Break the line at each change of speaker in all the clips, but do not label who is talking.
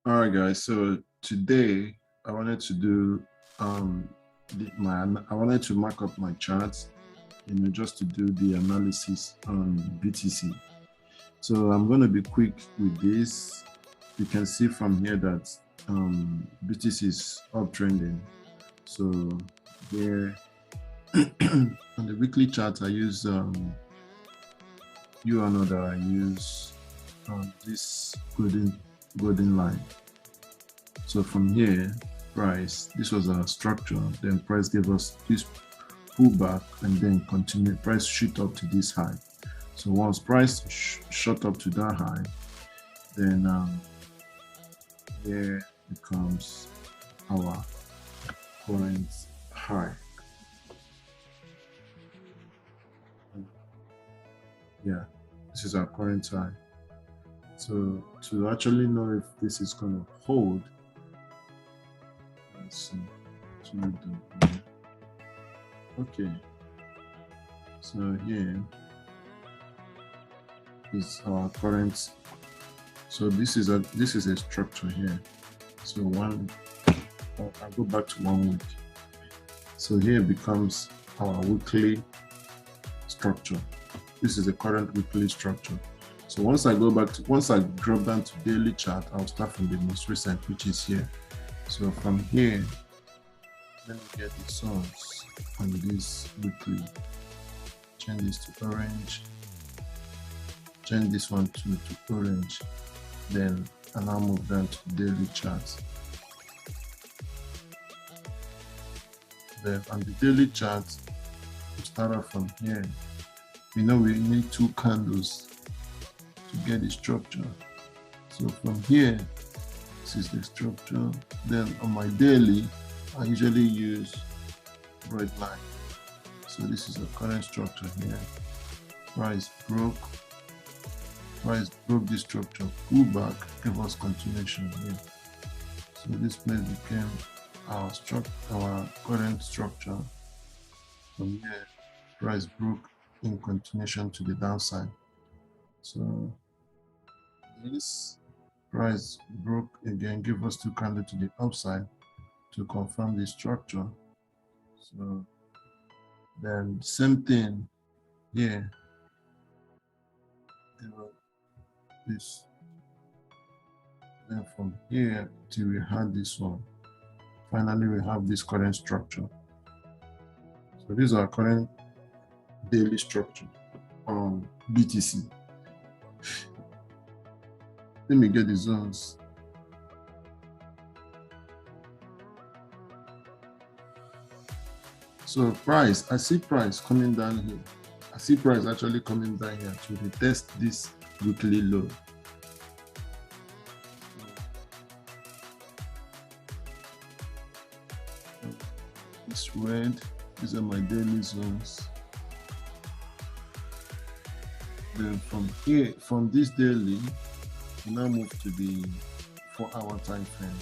All right, guys. So today I wanted to do I wanted to mark up my charts, just to do the analysis on BTC. So I'm going to be quick with this. You can see from here that BTC is uptrending. So here on the weekly chart, I use I use this golden line. So from here, this was our structure. Then price gave us this pullback and then continue. Price shoot up to this high. So once price shot up to that high, then here becomes our current high. Yeah, this is our current high. So to actually know if this is going to hold, let's see. Okay, so here is our current. So this is a structure here. So I'll go back to 1 week. So here becomes our weekly structure. This is the current weekly structure. So once I drop down to daily chart, I'll start from the most recent, which is here. So from here, let me get the source on this weekly. Change this to orange. Change this one to orange. Then and I'll move down to daily chart. Then on the daily chart, we start off from here. We know we need 2 candles to get the structure. So from here, this is the structure. Then on my daily, I usually use red line. So this is the current structure here. Price broke this structure, pull back, give us continuation here. So this place became our current structure. From here, price broke in continuation to the downside. So this price broke again, give us 2 candles to the upside to confirm the structure. So then same thing here. This. Then from here till we had this one. Finally, we have this current structure. So this is our current daily structure on BTC. Let me get the zones. So price, I see price coming down here. I see price actually coming down here to retest this weekly low. This red, these are my daily zones. Then from here, from this daily, we now move to the 4-hour time frame.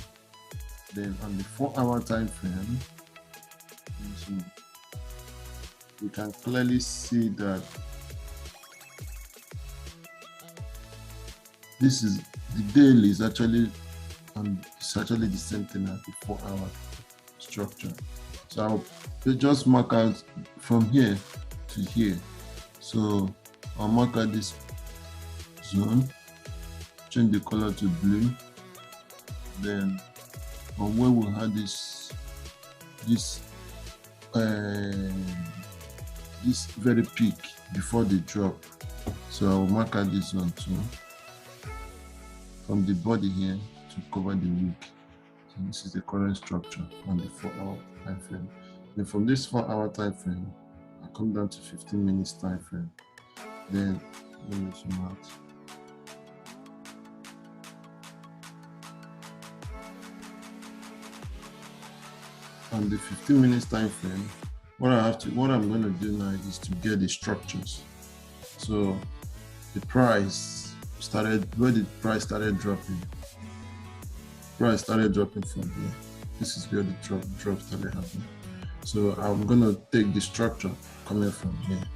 Then on the 4-hour time frame, we can clearly see that this is the daily is actually the same thing as the 4-hour structure. So I'll just mark out from here to here. So I'll mark out this zone, change the color to blue. Then from where we had this very peak before the drop. So I will mark out this one too. From the body here to cover the week. So this is the current structure on the 4-hour time frame. Then from this 4-hour time frame, I come down to 15 minutes time frame. Then let me zoom out. On the 15 minutes time frame, what I'm going to do now is to get the structures. So the price started, where the price started dropping. Price started dropping from here. This is where the drop started happening. So I'm going to take the structure coming from here.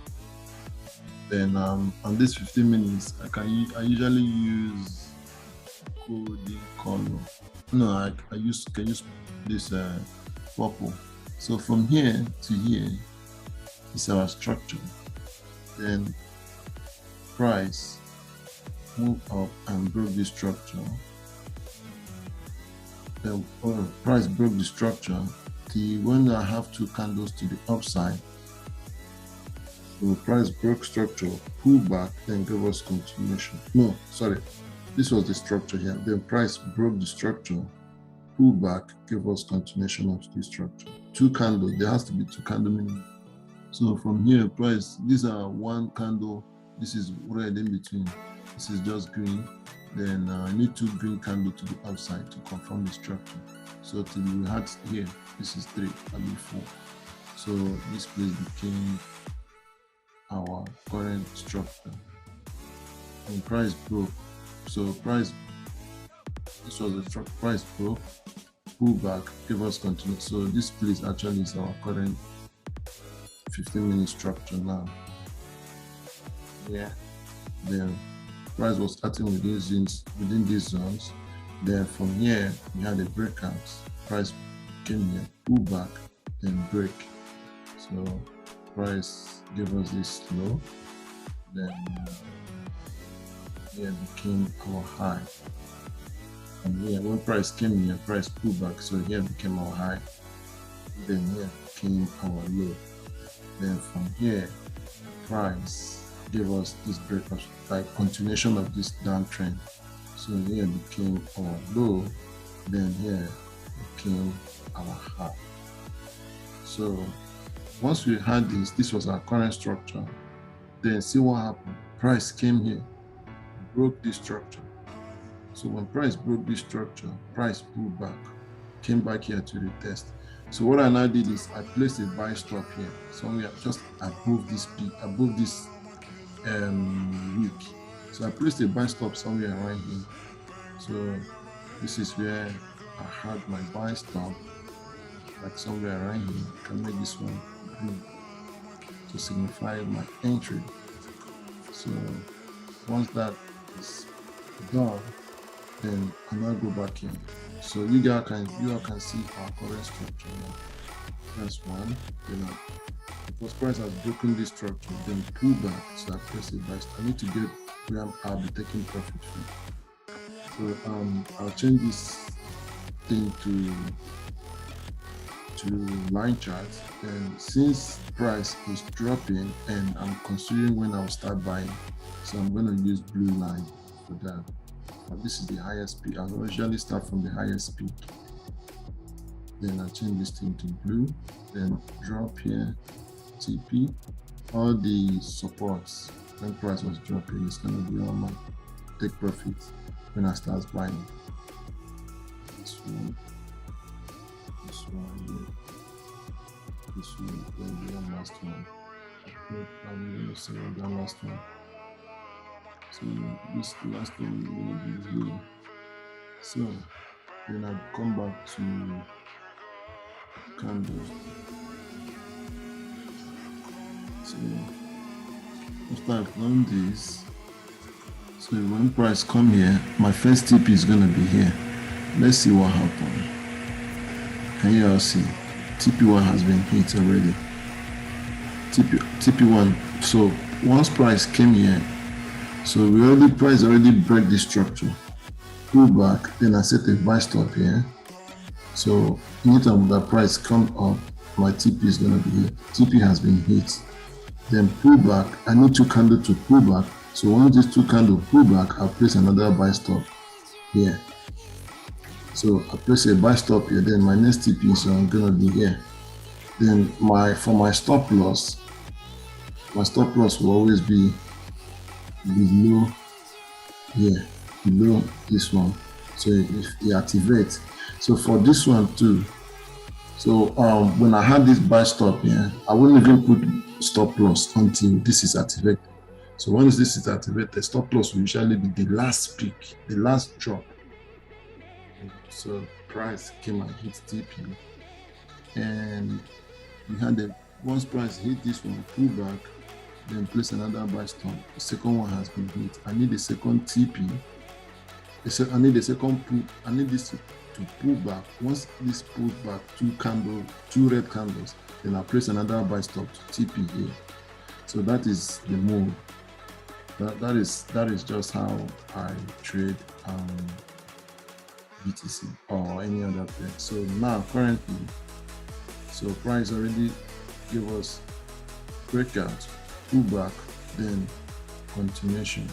Then on this 15 minutes, I usually use golden color. No, can use this purple. So from here to here is our structure. Then price move up and broke the structure. The price broke the structure. The when I have two candles to the upside, so price broke structure, pull back, then give us continuation. No, sorry, this was the structure here. Then price broke the structure, pull back, give us continuation of the structure. Two candles, there has to be two candle minimum. So from here, price, these are one candle, this is red in between, this is just green. Then I need two green candles to the outside to confirm the structure. So till we had here, this is 3, I mean 4. So this place became our current structure. And price broke. So price, this was the structure, price broke, pull back, give us continue. So this place actually is our current 15-minute structure now. Yeah. Then price was starting within these zones. Then from here we had a breakout. Price came here, pull back, then break. So price gave us this low. Then here became our high. And here when price came here, price pulled back. So here became our high. Then here became our low. Then from here, price gave us this breakup, like continuation of this downtrend. So here became our low, then here became our high. So once we had this was our current structure. Then see what happened. Price came here, broke this structure. So when price broke this structure, price pulled back, came back here to retest. So what I now did is I placed a buy stop here, somewhere just above this peak, above this week. So I placed a buy stop somewhere around here. So this is where I had my buy stop, like somewhere around here. I can make this one green to signify my entry. So once that is done, then I now go back in. So you guys can see our current structure now. That's one. Then because price has broken this structure, then pull back. So I press it back. I need to get where I'll be taking profit from. So I'll change this thing to line chart. And since price is dropping and I'm considering when I'll start buying, so I'm going to use blue line for that. This is the highest peak. I'll usually start from the highest peak. Then I change this thing to blue. Then drop here, TP. All the supports when price was dropping is going to be on my take profit when I start buying. This one, this one, this one, then the last one. I'm going to say the last one. So this last one will be here. So then I come back to candles. So after I've done this, so when price come here, my first TP is gonna be here. Let's see what happened. Can you all see? TP1 has been hit already. TP1. So once price came here, so price already break this structure. Pull back, then I set a buy stop here. So anytime the price come up, my TP is gonna be here. TP has been hit. Then pull back. I need two candles to pull back. So once these two candles pull back, I'll place another buy stop here. So I place a buy stop here. Then my next TP is gonna be here. Then for my stop loss will always be below here, below this one. So if you activate, so for this one too, so when I had this buy stop here, I wouldn't even put stop loss until this is activated. So once this is activated, stop loss will usually be the last peak, the last drop. So price came and hit TP, and we had once price hit this one, pull back, then place another buy stop. The second one has been hit. I need a second TP I need a second pull. I need this to pull back. Once this pulls back two red candles, then I place another buy stop to TP here. So that is the move. That is just how I trade BTC or any other thing. So now currently, so price already give us breakout, pullback, then continuation.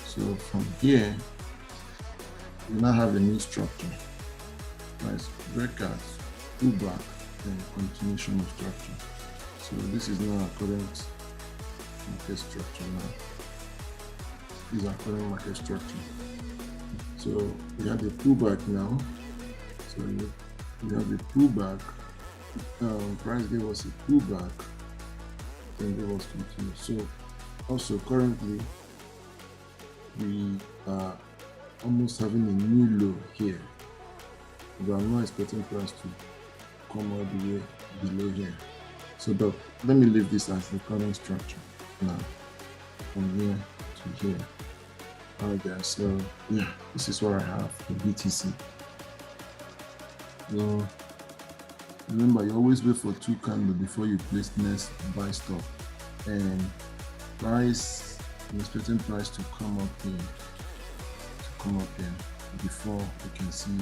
So from here, we now have a new structure. Price breakout, pullback, then continuation of structure. So this is now our current market structure now. These are current market structure. So we have the pullback now. So we have the pullback. Price gave us a pullback, then gave us continue. So also currently we are almost having a new low here, but I'm not expecting price to come all the way below here. So let me leave this as the current structure now, from here to here. Alright guys, so yeah, this is what I have for BTC. So remember, you always wait for 2 candles before you place next buy stop, and price, I'm expecting price to come up here, before we can see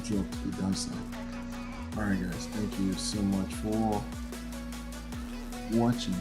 drop to the downside. Alright guys, thank you so much for watching.